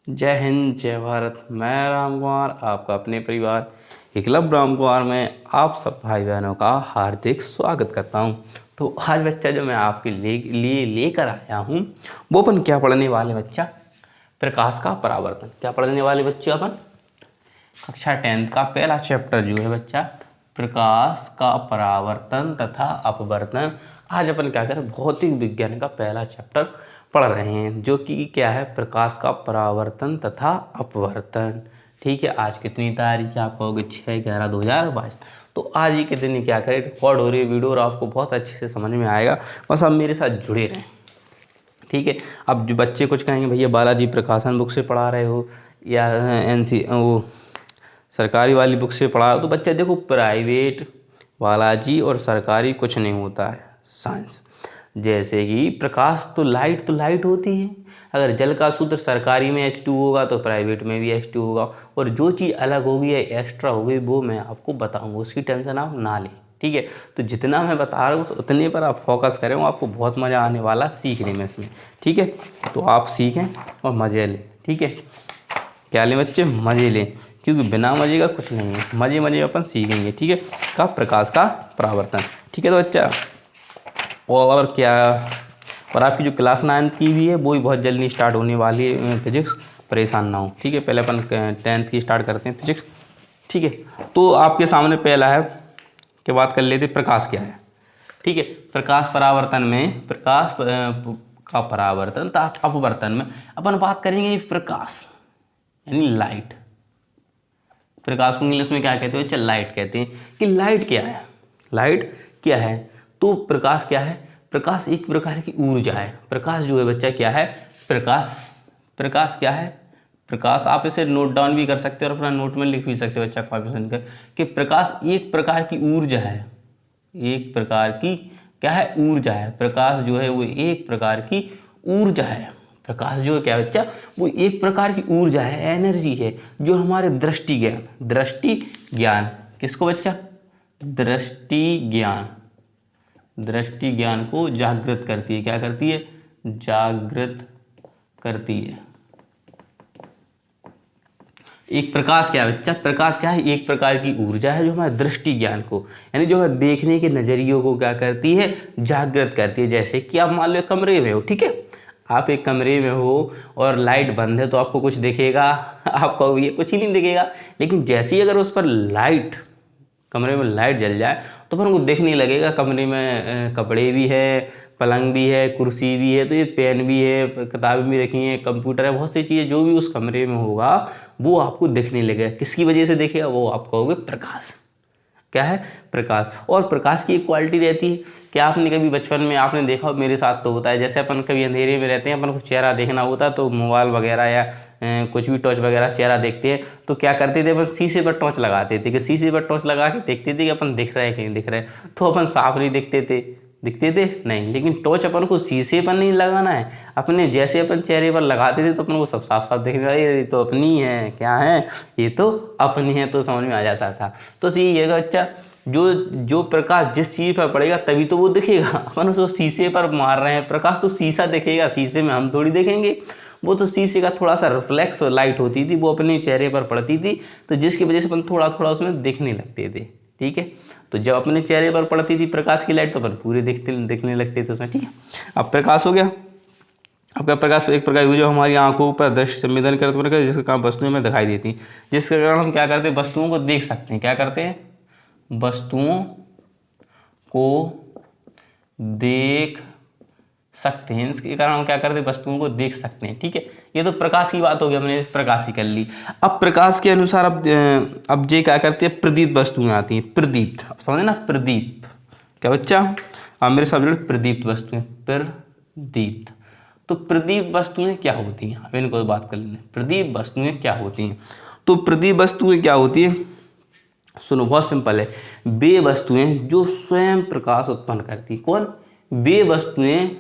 जय हिंद, जय भारत। मैं राम कुमार, आपका अपने परिवार क्लब राम कुमार में आप सब भाई बहनों का हार्दिक स्वागत करता हूं। तो आज बच्चा जो मैं आपके लिए लेकर आया हूं वो अपन क्या पढ़ने वाले बच्चा? प्रकाश का परावर्तन। क्या पढ़ने वाले बच्चे अपन? कक्षा 10 का पहला चैप्टर जो है बच्चा, प्रकाश का परावर्तन तथा अपवर्तन। आज अपन क्या करें, भौतिक विज्ञान का पहला चैप्टर पढ़ रहे हैं जो कि क्या है, प्रकाश का परावर्तन तथा अपवर्तन। ठीक है, आज कितनी तारीख है? आप कहोगे 6/11/2022। तो आज ही के दिन ही क्या करें, रिकॉर्ड हो रही है वीडियो और आपको बहुत अच्छे से समझ में आएगा। बस आप मेरे साथ जुड़े रहें। ठीक है, अब जो बच्चे कुछ कहेंगे भैया बालाजी प्रकाशन बुक से पढ़ा रहे हो या वो सरकारी वाली बुक से पढ़ा, तो बच्चा देखो, प्राइवेट बालाजी और सरकारी कुछ नहीं होता है साइंस। जैसे कि प्रकाश तो लाइट होती है। अगर जल का सूत्र सरकारी में H2 होगा तो प्राइवेट में भी H2 होगा, और जो चीज़ अलग होगी या एक्स्ट्रा होगी वो मैं आपको बताऊंगा, उसकी टेंशन आप ना लें। ठीक है, तो जितना मैं बता रहा हूँ तो उतने पर आप फोकस करें, आपको बहुत मज़ा आने वाला सीखने में इसमें। ठीक है, तो आप सीखें और मज़े लें। ठीक है, क्या लें बच्चे? मज़े लें, क्योंकि बिना मज़े का कुछ नहीं है। मज़े अपन सीखेंगे। ठीक है, का प्रकाश का परावर्तन। ठीक है, तो बच्चा और क्या, और आपकी जो क्लास 9 की भी है वो भी बहुत जल्दी स्टार्ट होने वाली है फिजिक्स, परेशान ना हो। ठीक है, पहले अपन 10th की स्टार्ट करते हैं फिजिक्स। ठीक है, तो आपके सामने पहला है कि बात कर लेते प्रकाश क्या है। ठीक है, प्रकाश परावर्तन में प्रकाश का परावर्तन तथा अपवर्तन में अपन बात करेंगे प्रकाश यानी लाइट। प्रकाश को इंग्लिश में क्या कहते हैं? चल लाइट कहते हैं। कि लाइट क्या है? लाइट क्या है? तो प्रकाश क्या है? प्रकाश एक प्रकार की ऊर्जा है। प्रकाश जो है बच्चा क्या है? प्रकाश क्या है? प्रकाश, आप इसे नोट डाउन भी कर सकते हो और अपना नोट में लिख भी सकते हो बच्चा, कॉपी सुनकर, कि प्रकाश एक प्रकार की ऊर्जा है। एक प्रकार की क्या है? ऊर्जा है। प्रकाश जो है वो एक प्रकार की ऊर्जा है। प्रकाश जो है क्या है बच्चा? वो एक प्रकार की ऊर्जा है, एनर्जी है, जो हमारे दृष्टि ज्ञान किसको बच्चा? दृष्टि ज्ञान को जागृत करती है। क्या करती है? जागृत करती है। एक प्रकाश क्या है बच्चा? प्रकाश क्या है? एक प्रकार की ऊर्जा है जो हमारे दृष्टि ज्ञान को, यानी जो है देखने के नजरियों को क्या करती है? जागृत करती है। जैसे कि आप मान लो कमरे में हो, ठीक है, आप एक कमरे में हो और लाइट बंद है तो आपको कुछ दिखेगा? आपको ये कुछ ही नहीं दिखेगा। लेकिन जैसे ही अगर उस पर कमरे में लाइट जल जाए तो फिर उनको देखने लगेगा कमरे में कपड़े भी है, पलंग भी है, कुर्सी भी है, तो ये पेन भी है, किताबें भी रखी हैं, कंप्यूटर है, बहुत सी चीज़ें जो भी उस कमरे में होगा वो आपको दिखने लगेगा। किसकी वजह से दिखेगा? वो आप कहोगे प्रकाश। क्या है? प्रकाश। और प्रकाश की एक क्वालिटी रहती है कि आपने कभी बचपन में आपने देखा हो, मेरे साथ तो होता है, जैसे अपन कभी अंधेरे में रहते हैं, अपन को चेहरा देखना होता है तो मोबाइल वगैरह या कुछ भी टॉर्च वगैरह चेहरा देखते हैं तो क्या करते थे, अपन शीशे पर टॉर्च लगाते थे, कि शीशे पर टॉर्च लगा के देखते थे कि अपन दिख रहे हैं कि नहीं दिख रहे हैं। तो अपन साफ नहीं दिखते थे नहीं, लेकिन टॉर्च अपन को शीशे पर नहीं लगाना है, अपने जैसे अपन चेहरे पर लगाते थे तो अपन को सब साफ साफ दिखने लगा, ये तो अपनी है, क्या है ये तो अपनी है, तो समझ में आ जाता था। तो ये बच्चा, जो प्रकाश जिस चीज़ पर पड़ेगा तभी तो वो दिखेगा। अपन उसको शीशे पर मार रहे हैं, प्रकाश तो शीशा दिखेगा, शीशे में हम थोड़ी देखेंगे। वो तो शीशे का थोड़ा सा रिफ्लेक्स लाइट होती थी, वो अपने चेहरे पर पड़ती थी, तो जिसकी वजह से अपन थोड़ा थोड़ा उसमें दिखने लगते थे। ठीक है, तो जब अपने चेहरे पर पड़ती थी प्रकाश की लाइट तो अपन पूरे दिखने लगते थे उसमें। ठीक है, अब प्रकाश हो गया। आपका प्रकाश एक प्रकार जो हमारी आंखों पर दृश्य संवेदन करते, जिसका काम वस्तुएं में दिखाई देती हैं, जिसके कारण हम क्या करते हैं? वस्तुओं को देख सकते हैं। क्या करते हैं? वस्तुओं को देख सकते हैं। इसके कारण हम क्या करते हैं? वस्तुओं को देख सकते हैं। ठीक है, ये तो प्रकाश की बात हो गई, हमने प्रकाश ही कर ली। अब प्रकाश के अनुसार अब जे क्या करते हैं? प्रदीप्त वस्तुएं आती हैं। प्रदीप्त, समझे ना? प्रदीप्त क्या बच्चा? अब मेरे सब्जेक्ट प्रदीप्त वस्तुएं, प्रदीप्त। तो प्रदीप्त वस्तुएं क्या होती हैं? अब इनको बात कर लेंगे। प्रदीप्त वस्तुएं क्या होती हैं? तो प्रदीप्त वस्तुएं क्या होती हैं? सुनो, बहुत सिंपल है। वे वस्तुएं जो स्वयं प्रकाश उत्पन्न करती। कौन? वे वस्तुएं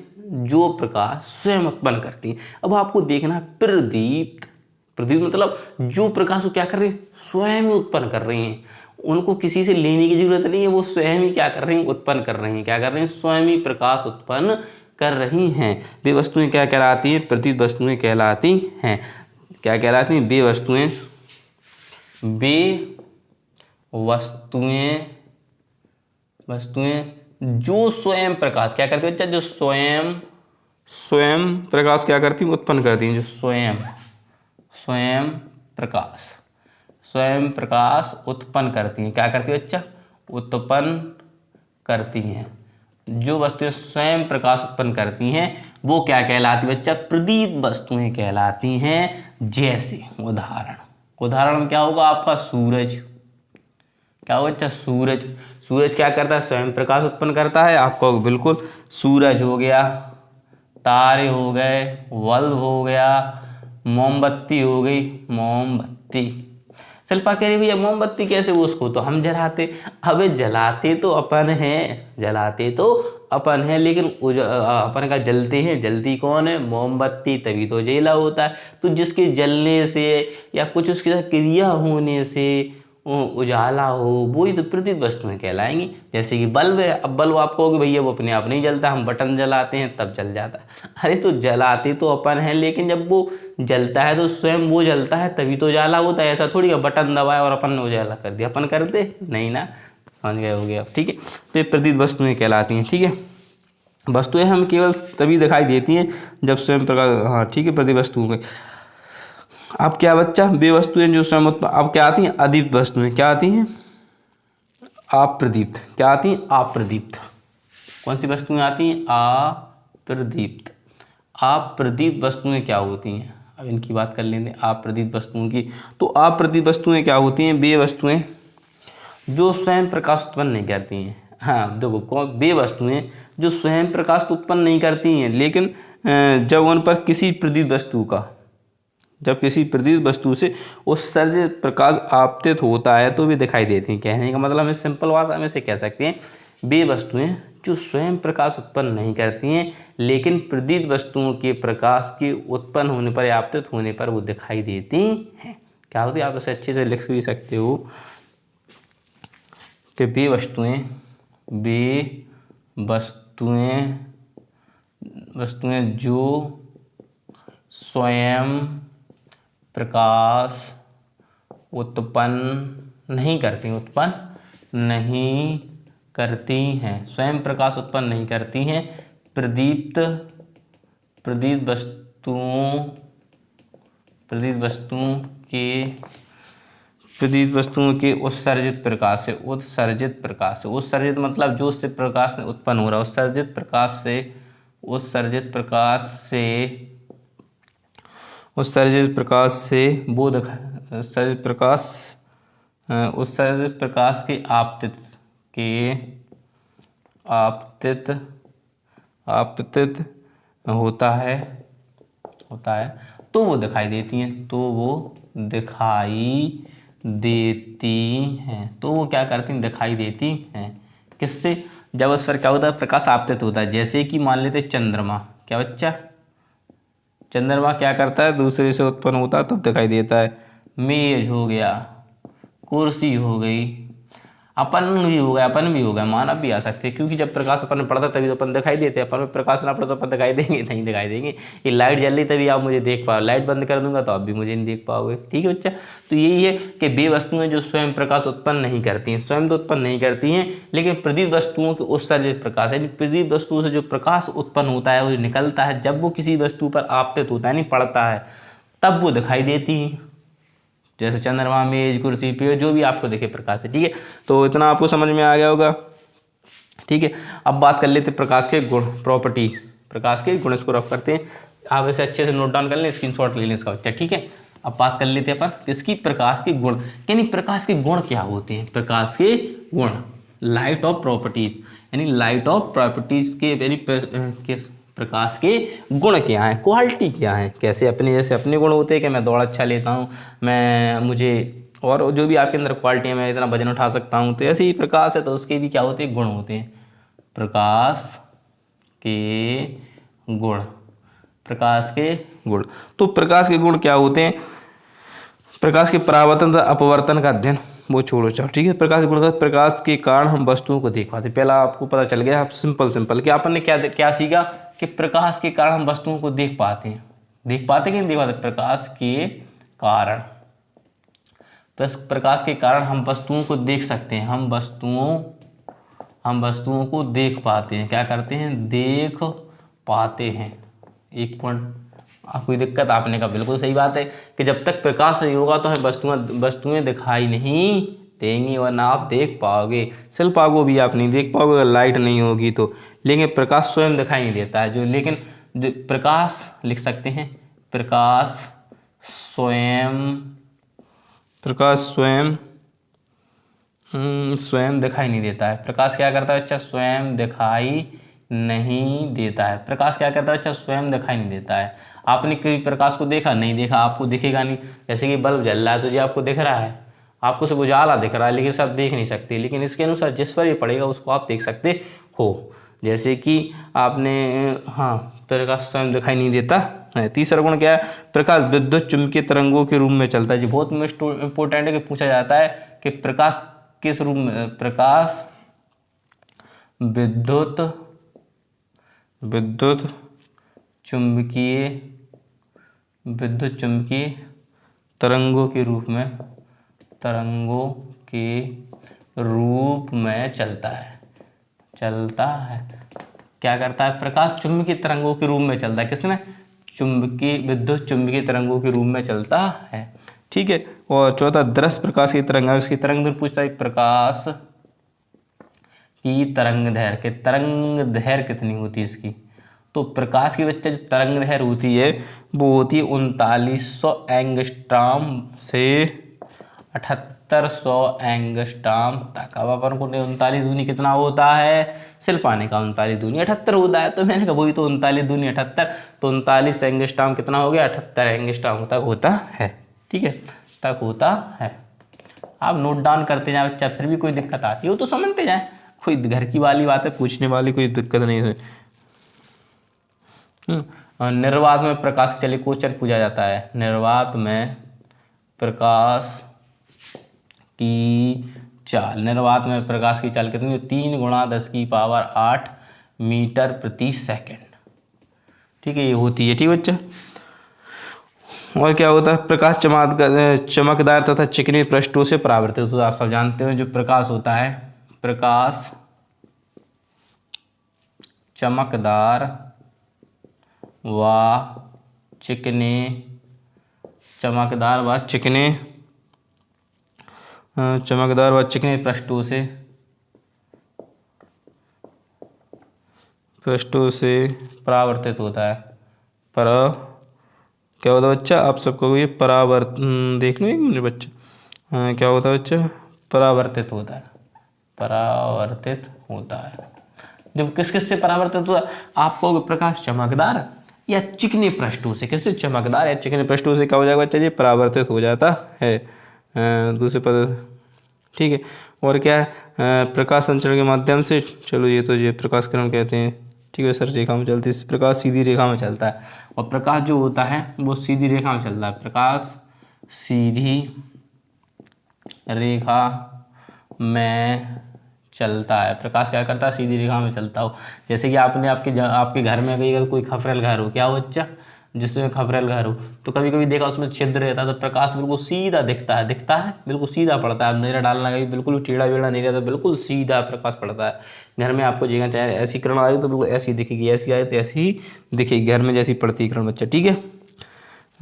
जो प्रकाश स्वयं उत्पन्न करती हैं। अब आपको देखना, प्रदीप्त मतलब जो प्रकाश को क्या कर रही है? स्वयं ही उत्पन्न कर रही हैं। उनको किसी से लेने की जरूरत नहीं है, वो स्वयं ही क्या कर रही हैं? उत्पन्न कर रही हैं। क्या कर रही हैं? स्वयं ही प्रकाश उत्पन्न कर रही हैं। वे वस्तुएं क्या कहलाती हैं? प्रदीप्त वस्तुएं कहलाती हैं। क्या कहलाती हैं? वे वस्तुएं, वे वस्तुएं जो स्वयं प्रकाश क्या करती है बच्चा? जो स्वयं प्रकाश क्या करती हैं? उत्पन्न करती हैं। जो स्वयं प्रकाश उत्पन्न करती हैं। क्या करती है बच्चा? उत्पन्न करती हैं। जो वस्तुएं स्वयं प्रकाश उत्पन्न करती हैं वो क्या कहलाती है बच्चा? प्रदीप्त वस्तुएं कहलाती हैं। जैसे उदाहरण में क्या होगा आपका? सूरज। क्या होगा बच्चा? सूरज क्या करता है? स्वयं प्रकाश उत्पन्न करता है। आपको बिल्कुल सूरज हो गया, तारे हो गए, बल्ब हो गया, मोमबत्ती हो गई, मोमबत्ती। शिल्पा कह रही भैया मोमबत्ती कैसे? वो उसको तो हम जलाते। अबे जलाते तो अपन हैं, लेकिन अपन का जलते हैं। जलती कौन है? मोमबत्ती, तभी तो जला होता है। तो जिसके जलने से या कुछ उसके साथ क्रिया होने से उजाला हो, वो ही तो प्रदीप्त वस्तुएं कहलाएंगी। जैसे कि बल्ब है। अब बल्ब आप कहोगे भैया वो अपने आप नहीं जलता, हम बटन जलाते हैं तब जल जाता है। अरे तो जलाते तो अपन हैं, लेकिन जब वो जलता है तो स्वयं वो जलता है तभी तो उजाला होता है। ऐसा थोड़ी है बटन दबाया और अपन ने उजाला कर दिया। अपन करते नहीं ना, समझ गए हो गया। ठीक है, तो ये प्रदीप्त वस्तुएं कहलाती हैं। ठीक है, वस्तुएं हम केवल तभी दिखाई देती हैं जब स्वयं प्रकाश, हाँ ठीक है, प्रदीप्त वस्तुओं में। अब क्या बच्चा? वे वस्तुएं जो स्वयं उत्पन्न, अब क्या आती हैं? अदीप्त वस्तुएं। क्या आती हैं? अप्रदीप्त। क्या आती हैं? अप्रदीप्त। कौन सी वस्तुएं आती हैं? अप्रदीप्त। अप्रदीप्त वस्तुएं क्या होती हैं? अब इनकी बात कर लेते हैं, अप्रदीप्त वस्तुओं की। तो अप्रदीप्त वस्तुएं क्या होती हैं? वे वस्तुएं जो स्वयं प्रकाश उत्पन्न नहीं करती हैं। हाँ देखो, कौन? वे वस्तुएं जो स्वयं प्रकाश उत्पन्न नहीं करती हैं, लेकिन जब उन पर किसी प्रदीप्त वस्तु का, जब किसी प्रदीप्त वस्तु से उत्सर्जित प्रकाश आपतित होता है तो वे दिखाई देती हैं। कहने का मतलब है, सिंपल भाषा में से कह सकते हैं, वे वस्तुएं जो स्वयं प्रकाश उत्पन्न नहीं करती हैं, लेकिन प्रदीप्त वस्तुओं के प्रकाश के उत्पन्न होने पर या आपतित होने पर वो दिखाई देती हैं। क्या होती है? आप इसे अच्छे से लिख भी सकते हो कि वे वस्तुएं जो स्वयं प्रकाश उत्पन्न नहीं करती हैं, स्वयं प्रकाश उत्पन्न नहीं करती हैं, प्रदीप्त वस्तुओं के उत्सर्जित मतलब जो उससे प्रकाश में उत्पन्न हो रहा है, उत्सर्जित प्रकाश के आपतित होता है तो वो दिखाई देती हैं। तो वो क्या करती हैं? दिखाई देती हैं। किससे? जब उस पर क्या होता है? प्रकाश आपतित होता है। जैसे कि मान लेते चंद्रमा। क्या बच्चा? चंद्रमा क्या करता है? दूसरे से उत्पन्न होता है तब दिखाई देता है। मेज हो गया, कुर्सी हो गई, अपन भी हो गया, मानव भी आ सकते हैं, क्योंकि जब प्रकाश अपन में पड़ता तभी तो अपन दिखाई देते हैं। अपन में प्रकाश ना पड़ता तो अपन दिखाई देंगे? नहीं दिखाई देंगे। ये लाइट जल रही तभी आप मुझे देख पाओ, लाइट बंद कर दूंगा तो आप भी मुझे नहीं देख पाओगे। ठीक है बच्चा, तो यही है कि वे वस्तुएं जो स्वयं प्रकाश उत्पन्न नहीं करती हैं, स्वयं तो उत्पन्न नहीं करती हैं, लेकिन प्रदीप्त वस्तुओं के उत्सर्जित प्रकाश, यानी प्रदीप्त वस्तुओं से जो प्रकाश उत्पन्न होता है, वो निकलता है, जब वो किसी वस्तु पर आपतित होता है, यानी पड़ता है, तब वो दिखाई देती हैं। जैसे चंद्रमा, मेज, कुर्सी, पेड़, जो भी आपको देखे प्रकाश से। ठीक है, तो इतना आपको समझ में आ गया होगा। ठीक है, अब बात कर लेते प्रकाश के गुण, प्रॉपर्टीज, प्रकाश के गुण। इसको रफ करते हैं, आप इसे अच्छे से नोट डाउन कर लें, स्क्रीनशॉट ले लें इसका बच्चा। ठीक है, अब बात कर लेते हैं अपन किसकी? प्रकाश के गुण। यानी प्रकाश के गुण क्या होते हैं? प्रकाश के गुण, लाइट ऑफ प्रॉपर्टीज, यानी लाइट ऑफ प्रॉपर्टीज के प्रकाश के गुण क्या हैं, क्वालिटी क्या है। कैसे अपने जैसे अपने गुण होते हैं कि मैं दौड़ अच्छा लेता हूँ, मुझे और जो भी आपके अंदर क्वालिटी है, मैं इतना वजन उठा सकता हूँ, तो ऐसे ही प्रकाश है तो उसके भी क्या होते हैं? गुण होते हैं। प्रकाश के गुण, तो प्रकाश के गुण क्या होते हैं? प्रकाश के परावर्तन तथा अपवर्तन का अध्ययन, वो छोड़ो चलो। ठीक है, प्रकाश गुण, प्रकाश के कारण हम वस्तुओं को देख पाते। पहला आपको पता चल गया, सिंपल कि अपन ने क्या सीखा कि प्रकाश के कारण हम वस्तुओं को देख पाते हैं कि नहीं देख पाते? प्रकाश के कारण। तो इस प्रकाश के कारण हम वस्तुओं को देख सकते हैं, हम वस्तुओं को देख पाते हैं। क्या करते हैं? देख पाते हैं। एक पॉइंट कोई दिक्कत आपने कहा, बिल्कुल सही बात है कि जब तक प्रकाश नहीं होगा तो हमें वस्तुएं दिखाई नहीं देंगी और ना आप देख पाओगे। शिल्पा को भी आप नहीं देख पाओगे अगर लाइट नहीं होगी तो। लेकिन प्रकाश स्वयं दिखाई नहीं देता है लेकिन जो प्रकाश लिख सकते हैं, प्रकाश स्वयं दिखाई नहीं देता है। प्रकाश क्या करता है बच्चा? स्वयं दिखाई नहीं देता है। प्रकाश क्या करता है बच्चा? स्वयं दिखाई नहीं देता है। आपने कभी प्रकाश को देखा? नहीं देखा, आपको दिखेगा नहीं। जैसे कि बल्ब जल रहा है तो जी आपको दिख रहा है, आपको सिर्फ उजाला दिख रहा है लेकिन सब देख नहीं सकते। लेकिन इसके अनुसार जिस पर ये पड़ेगा उसको आप देख सकते हो। जैसे कि आपने प्रकाश स्वयं दिखाई नहीं देता है। तीसरा गुण क्या है? प्रकाश विद्युत चुंबकीय तरंगों के रूप में चलता है। जी बहुत इंपॉर्टेंट है कि पूछा जाता है कि प्रकाश किस रूप में? प्रकाश विद्युत चुंबकीय तरंगों के रूप में चलता है। क्या करता है? प्रकाश चुंबकीय तरंगों के रूप में चलता है। किसमें? विद्युत चुंबकीय तरंगों के रूप में चलता है। ठीक है। और चौथा दृश्य प्रकाश की तरंग। इसकी तरंग दैर्ध्य पूछता है, प्रकाश की तरंग दैर्ध्य कितनी होती है इसकी? तो प्रकाश की बच्चा जो तरंग दैर्ध्य होती है वो होती है 3900 एंगस्ट्रॉम से 7800 एंगस्ट्रॉम तक। अब अपन को 39 दूनी कितना होता है? शिल्पाने का 39 दूनी 78 होता है। तो मैंने कहा वही तो 39 दूनी 78, तो 39 एंगस्ट्रॉम कितना हो गया? 78 एंगस्ट्रॉम तक होता है। ठीक है, तक होता है। आप नोट डाउन करते जाए बच्चा, फिर भी कोई दिक्कत आती हो तो समझते जाए। कोई घर की वाली बात है, पूछने वाली कोई दिक्कत नहीं है। निर्वात में प्रकाश, चलिए क्वेश्चन पूछा जाता है। निर्वात में प्रकाश की चाल, निर्वात में प्रकाश की चाल कितनी? 3 × 10⁸ मीटर प्रति सेकंड। ठीक है, ये होती है। ठीक बच्चा। और क्या होता है? प्रकाश चमकदार तथा चिकनी पृष्ठों से परावर्तित होता है। आप सब जानते हो जो प्रकाश होता है, प्रकाश चमकदार व चिकने पृष्ठों से परावर्तित होता है। क्या होता है बच्चा? आप सबको ये परावर्तन देख लो एक मिनट बच्चा। क्या होता है बच्चा? परावर्तित होता है। जब किस से परावर्तित होता है? आपको प्रकाश चमकदार या चिकने पृष्ठों से। किससे? चमकदार या चिकने पृष्ठों से क्या हो जाएगा बच्चा? जी परावर्तित हो जाता है। दूसरे पद। ठीक है। और क्या है? प्रकाश संचरण के माध्यम से, चलो ये तो ये प्रकाश किरण कहते हैं। ठीक है, सर रेखा में चलती है। प्रकाश सीधी रेखा में चलता है और प्रकाश जो होता है वो सीधी रेखा में चलता है। प्रकाश सीधी रेखा में चलता है। प्रकाश क्या करता है? सीधी रेखा में चलता हो। जैसे कि आपने आपके घर में अगर कोई खपरेल घर हो, क्या हो बच्चा? जिसमें खपरेल घर हो तो कभी कभी देखा उसमें छिद्र रहता है तो प्रकाश बिल्कुल सीधा दिखता है, बिल्कुल सीधा पड़ता है। अंधेरा डालना कभी बिल्कुल टेढ़ा बेढ़ा नहीं रहता, बिल्कुल सीधा प्रकाश पड़ता है। घर में आपको जगह चाहे ऐसी किरण आई तो बिल्कुल ऐसी दिखेगी, ऐसी आए तो ऐसी ही दिखेगी घर में जैसी पड़ती है किरण बच्चा। ठीक है,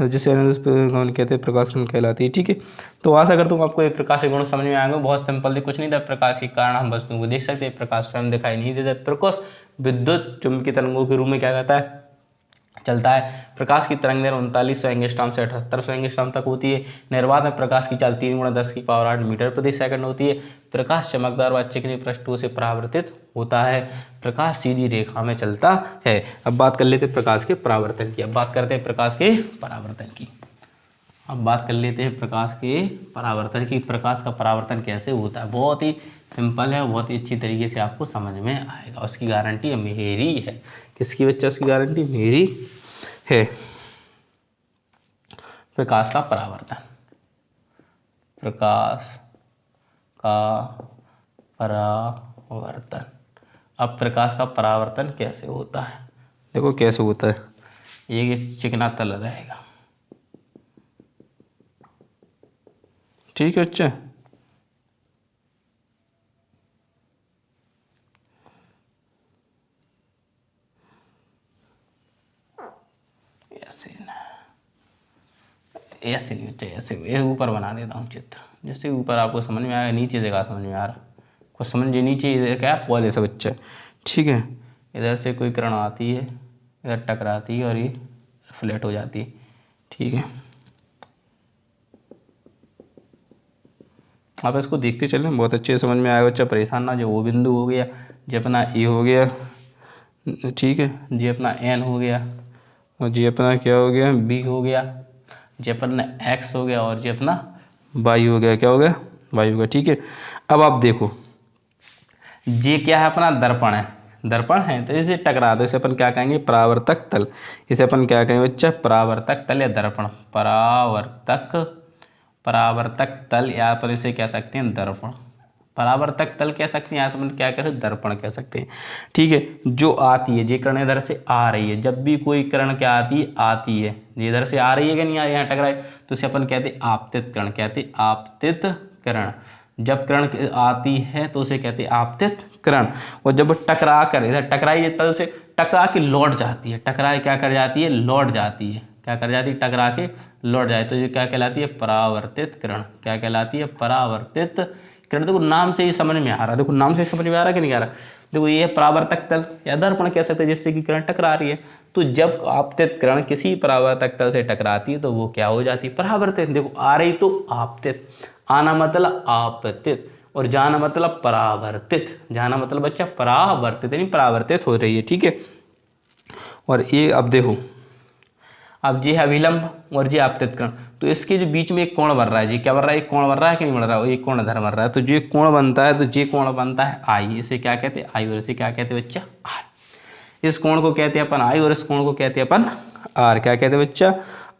जिसे कहते हैं प्रकाश किरण कहलाती है। ठीक है, तो आशा करता हूँ आपको ये प्रकाश के गुण समझ में आएंगे। बहुत सिंपल थी, कुछ नहीं था। प्रकाश के कारण हम वस्तुओं को देख सकते हैं, प्रकाश स्वयं दिखाई नहीं देता। प्रकाश विद्युत चुंबकीय तरंगों के रूप में क्या कहता है? चलता है। प्रकाश की तरंग दैर्ध्य 3900 एंगस्ट्रॉम से 7800 एंगस्ट्रॉम तक होती है। निर्वात में प्रकाश की चाल 3 × 10⁸ मीटर प्रति सेकंड होती है। प्रकाश चमकदार व चिकनी पृष्ठों से परावर्तित होता है। प्रकाश सीधी रेखा में चलता है। अब बात कर लेते हैं प्रकाश के परावर्तन की। अब बात करते हैं प्रकाश के परावर्तन की। प्रकाश का परावर्तन कैसे होता है? बहुत ही सिंपल है, बहुत ही अच्छी तरीके से आपको समझ में आएगा। उसकी गारंटी मेरी है। किसकी बच्चा? उसकी गारंटी मेरी है। प्रकाश का परावर्तन अब प्रकाश का परावर्तन कैसे होता है? देखो कैसे होता है। एक चिकना तल रहेगा, ठीक है बच्चा। ऐसे नहीं बच्चा, ऐसे ऊपर बना देता हूँ चित्र, जिससे ऊपर आपको समझ में आएगा, नीचे से कहा समझ में आ रहा, कुछ समझिए। नीचे इधर क्या है, पॉइल से बच्चा, ठीक है। इधर से कोई किरण आती है, इधर टकराती है और ये फ्लैट हो जाती है, ठीक है। आप इसको देखते चलें, बहुत अच्छे समझ में आएगा बच्चा, परेशान ना। जो वो बिंदु हो गया, जो अपना ए हो गया, ठीक है, जी अपना एन हो गया, और जी अपना क्या हो गया, बी हो गया, जी अपना एक्स हो गया, और जी अपना वाई हो गया, क्या हो गया, वाई हो गया, ठीक है। अब आप देखो, जे क्या है, अपना दर्पण है, दर्पण है, तो इसे टकरा दो, इसे अपन क्या कहेंगे, परावर्तक तल। इसे अपन क्या कहेंगे बच्चा, परावर्तक तल या दर्पण, परावर्तक तल, या पर इसे कह सकते हैं दर्पण, परावर्तक तल कह सकते हैं, यहाँ से अपन क्या कह सकते हैं, दर्पण कह सकते हैं, ठीक है। जो आती है, ये किरण इधर से आ रही है, जब भी कोई किरण क्या आती है, आती है, ये इधर से आ रही है कि नहीं आ रही है, यहाँ टकराए, तो इसे अपन कहते हैं आपतित किरण, कहते हैं आपतित किरण। जब किरण आती है तो उसे कहते हैं आपतित किरण, और जब टकरा कर इधर टकराई तल से टकरा के लौट जाती है, टकरा क्या कर जाती है, लौट जाती है, क्या कर जाती है, टकरा के लौट जाए, तो ये क्या कहलाती है, परावर्तित किरण, क्या कहलाती है, परावर्तित किरण। देखो नाम से ही समझ में आ रहा, देखो नाम से समझ में आ रहा कि नहीं आ रहा। देखो ये है परावर्तक तल या दर्पण कह सकते हैं, जिससे कि किरण टकरा रही है। तो जब आपतित किरण किसी परावर्तक तल से टकराती है तो वो क्या हो जाती है, परावर्तित। देखो आ रही तो आपतित, आना मतलब आपतित, और जाना मतलब परावर्तित, जाना मतलब बच्चा परावर्तित, यानी परावर्तित हो रही है, ठीक है। और ये अब देखो, अब जी है अभिलंब और जी आपतित किरण, तो इसके जो बीच में एक कोण बन रहा है, जी क्या बन रहा है, एक कोण बन रहा है कि नहीं बन रहा है, एक कोण इधर बन रहा है, तो जो कोण बनता है, तो ये कोण बनता है आई, इसे क्या कहते हैं, आई, और इसे क्या कहते हैं बच्चा, आर। इस कोण को कहते हैं अपन आई, और इस कोण को कहते हैं अपन आर, क्या कहते हैं बच्चा,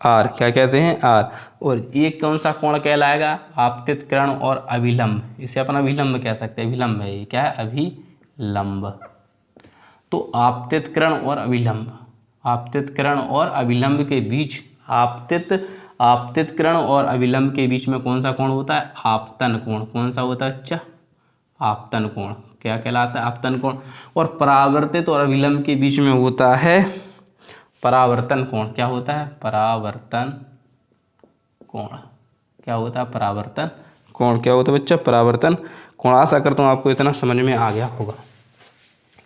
आर, क्या कहते हैं, आर। और एक कौन सा कोण कहलाएगा, आपतित किरण और अभिलंब, इसे अपन अभिलंब कह सकते हैं, अभिलंब है ये, क्या है, अभिलंब। तो आपतित किरण और अभिलंब, आपतित किरण और अभिलंब के बीच, आपतित किरण और अभिलंब के बीच में कौन सा कोण होता है, आपतन कोण। कौन सा होता है बच्चा, आपतन कोण, क्या कहलाता है, आपतन कोण। और परावर्तित और अभिलंब के बीच में होता है परावर्तन कोण, क्या होता है, परावर्तन कोण, क्या होता है, परावर्तन कोण, क्या होता है बच्चा, परावर्तन कोण। आशा करता हूँ आपको इतना समझ में आ गया होगा,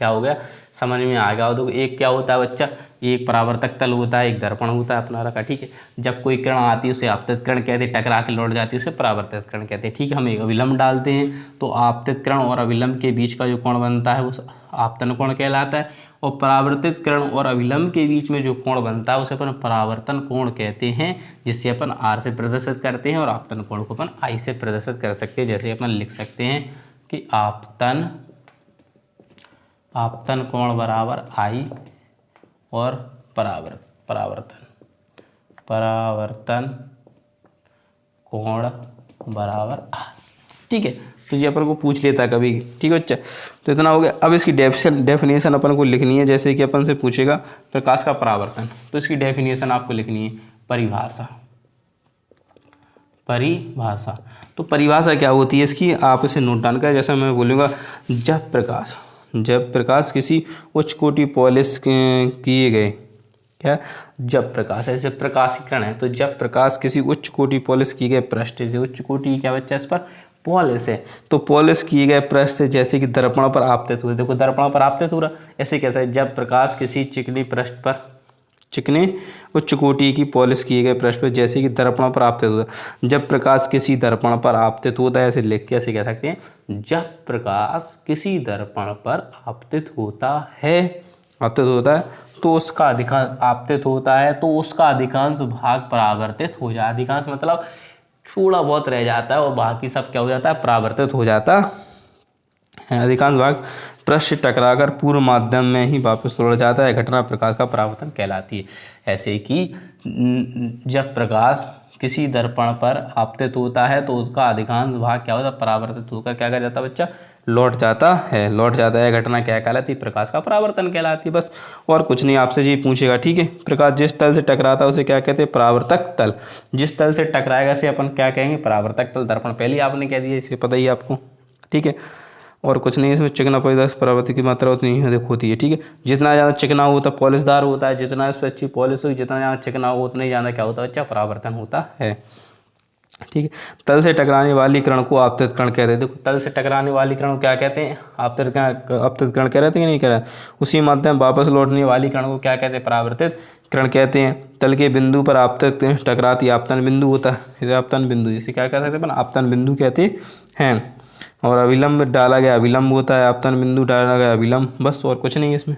क्या हो गया, समझ में आ गया। तो एक क्या होता है बच्चा, एक परावर्तक तल होता है, एक दर्पण होता है अपना रखा, ठीक है। जब कोई किरण आती है उसे आपतित किरण कहते हैं, टकरा के लौट जाती है उसे परावर्तित किरण कहते हैं, ठीक है। हम एक अभिलंब डालते हैं तो आपतित किरण और अभिलंब के बीच का जो कोण बनता है वो आपतन कोण कहलाता है, और परावर्तित किरण और अभिलंब के बीच में जो कोण बनता है उसे अपन परावर्तन कोण कहते हैं, जिससे अपन आर से प्रदर्शित करते हैं, और आपतन कोण को अपन आई से प्रदर्शित कर सकते हैं। जैसे अपन लिख सकते हैं कि आपतन कोण बराबर आई, और परावर्तन कोण बराबर आर, ठीक है। तो ये अपन को पूछ लेता है कभी, ठीक है बच्चा। तो इतना हो गया। अब इसकी डेफिनेशन अपन को लिखनी है, जैसे कि अपन से पूछेगा प्रकाश का परावर्तन, तो इसकी डेफिनेशन आपको लिखनी है, परिभाषा। तो परिभाषा क्या होती है इसकी, आप इसे नोट डाउन करें। जैसे मैं बोलूँगा, जब प्रकाश किसी उच्च कोटि पॉलिश किए गए, क्या, जब प्रकाश, ऐसे प्रकाशीकरण है, तो जब प्रकाश किसी उच्च कोटि पॉलिश किए गए पृष्ठ से, उच्च कोटि क्या बच्चा, इस पर पॉलिश है, तो पॉलिश किए गए पृष्ठ से, जैसे कि दर्पण पर आपतित हुए, देखो दर्पण पर आपतित हो रहा, ऐसे कैसा है, जब प्रकाश किसी चिकनी पृष्ठ पर, चिकने उच्च कोटि की पॉलिश किए गए पृष्ठ पर, जैसे कि दर्पण पर आपतित होता है, जब प्रकाश किसी दर्पण पर आपतित होता है, ऐसे लिख के ऐसे कह सकते हैं, जब प्रकाश किसी दर्पण पर आपतित होता है, तो उसका अधिकांश आपतित होता है, तो उसका अधिकांश भाग परावर्तित हो जाए। अधिकांश मतलब थोड़ा बहुत रह जाता है, और बाकी सब क्या हो जाता है, परावर्तित हो जाता है। अधिकांश भाग पृष्ठ से टकराकर पूर्व माध्यम में ही वापस लौट जाता है, घटना प्रकाश का परावर्तन कहलाती है। ऐसे कि जब प्रकाश किसी दर्पण पर आपतित होता है तो उसका अधिकांश भाग क्या होता है, परावर्तित होकर क्या कर जाता है बच्चा, लौट जाता है। लौट जाता है घटना क्या कहलाती है? प्रकाश का परावर्तन कहलाती है। बस और कुछ नहीं, आपसे जी पूछेगा, ठीक है। प्रकाश जिस तल से टकराता है उसे क्या कहते हैं? परावर्तक तल। जिस तल से टकराएगा इसे अपन क्या कहेंगे? परावर्तक तल। दर्पण पहले ही आपने कह दिया, इसे पता ही है आपको, ठीक है। और कुछ नहीं, इसमें चिकना पैदाश परावर्तक की मात्रा उतनी अधिक होती है, ठीक है। जितना ज़्यादा चिकना होता है पॉलिशदार होता है, जितना इस पर अच्छी पॉलिश होगी, जितना ज़्यादा चिकना हो उतना ही ज़्यादा क्या होता है? अच्छा परावर्तन होता है, ठीक है। तल से टकराने वाली किरण को आपतित किरण कहते हैं। देखो तल से टकराने वाली किरण को क्या कहते हैं? आपतित किरण कह रहे थे कि नहीं कह रहे? उसी माध्यम वापस लौटने वाली किरण को क्या कहते हैं? परावर्तित किरण कहते हैं। तल के बिंदु पर आपतित टकराती आपतन बिंदु होता है, इसे आपतन बिंदु, जिसे क्या कह सकते हैं? आपतन बिंदु कहते हैं। और अविलंब डाला गया अविलंब होता है, आपतन बिंदु डाला गया अविलंब, बस और कुछ नहीं है इसमें,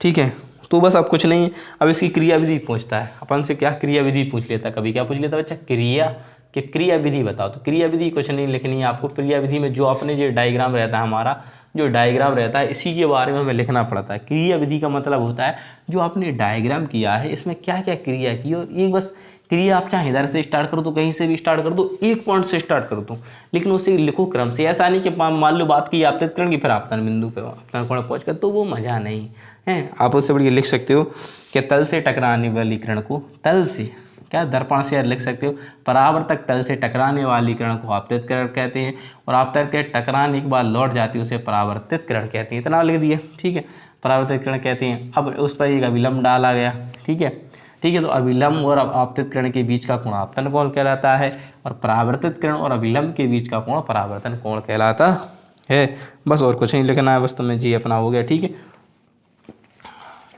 ठीक है। तो बस अब कुछ नहीं। अब इसकी क्रियाविधि पूछता है अपन से, क्या क्रियाविधि पूछ लेता है कभी, क्या पूछ लेता है बच्चा? क्रियाविधि बताओ। तो क्रियाविधि कुछ नहीं लिखनी है आपको। क्रियाविधि में जो अपने जो डायग्राम रहता है, हमारा जो डायग्राम रहता है, इसी के बारे में हमें लिखना पड़ता है। क्रियाविधि का मतलब होता है जो आपने डायग्राम किया है, इसमें क्या क्या क्रिया की, और एक बस क्रिया आप चाहे इधर से स्टार्ट कर दो, कहीं से भी स्टार्ट कर दो, एक पॉइंट से स्टार्ट कर दो, लेकिन उसे लिखो क्रम से। ऐसा नहीं कि मान लो बात की आपतित किरण की, फिर आपतन बिंदु पे आपतन कोण पहुंच कर, तो वो मजा नहीं है। आप उससे बढ़िया लिख सकते हो कि तल से टकराने वाली किरण को, तल से क्या दर्पण से लिख सकते हो, परावर्तक तल से टकराने वाली किरण को आपतित किरण कहते हैं, और आपतित के टकराने के बाद लौट जाती है उसे परावर्तित किरण कहते हैं। इतना लिख दिया, ठीक है। परावर्तित किरण कहते हैं। अब उस पर एक अविलंब डाला गया, ठीक है, ठीक है। तो अविलंब और आपतित किरण के बीच का कोण आपतन कोण कहलाता है, और परावर्तित किरण और अविलंब के बीच का कोण परावर्तन कोण कहलाता है। बस और कुछ नहीं लिखना है, बस तुम्हें जी अपना हो गया, ठीक है,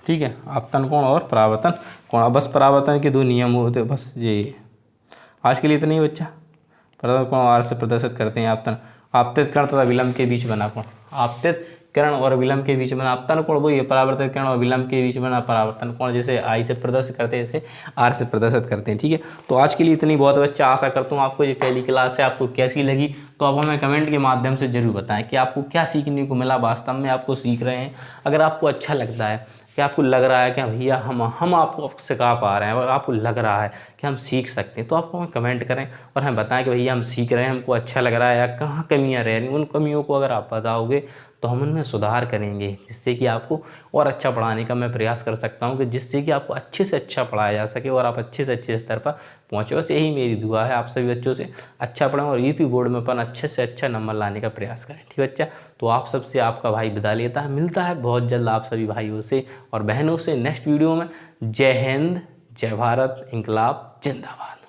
ठीक है। आपतन कोण और परावर्तन कोण, बस परावर्तन के दो नियम होते, बस ये आज के लिए इतना ही बच्चा। परावर्तन कोण आर से प्रदर्शित करते हैं आपतन, आपतित किरण तथा विलंब के बीच बना कोण, आपतित किरण और विलंब के बीच बना आपतन कोण, वही है परावर्तित किरण और विलंब के बीच बना परावर्तन कोण, जैसे आई से प्रदर्शित करते हैं इसे आर से प्रदर्शित करते हैं, ठीक है। तो आज के लिए इतनी बहुत बच्चा। आशा करता हूँ आपको ये पहली क्लास है आपको कैसी लगी, तो आप हमें कमेंट के माध्यम से जरूर बताएं कि आपको क्या सीखने को मिला, वास्तव में आपको सीख रहे हैं। अगर आपको अच्छा लगता है, कि आपको लग रहा है कि भैया हम आपको सिखा पा रहे हैं, और आपको लग रहा है कि हम सीख सकते हैं, तो आपको हमें कमेंट करें और हमें बताएं कि भैया हम सीख रहे हैं, हमको अच्छा लग रहा है, या कहाँ कमियां रह रही हैं। उन कमियों को अगर आप बताओगे तो हम उनमें सुधार करेंगे, जिससे कि आपको और अच्छा पढ़ाने का मैं प्रयास कर सकता हूँ, कि जिससे कि आपको अच्छे से अच्छा पढ़ाया जा सके और आप अच्छे से अच्छे स्तर पर पहुँचे। बस यही मेरी दुआ है, आप सभी बच्चों से अच्छा पढ़ें और यूपी बोर्ड में अपन अच्छे से अच्छा नंबर लाने का प्रयास करें, ठीक है बच्चा। तो आप सबसे आपका भाई विदा लेता है, मिलता है बहुत जल्द आप सभी भाइयों से और बहनों से नेक्स्ट वीडियो में। जय हिंद, जय भारत, इंकलाब जिंदाबाद।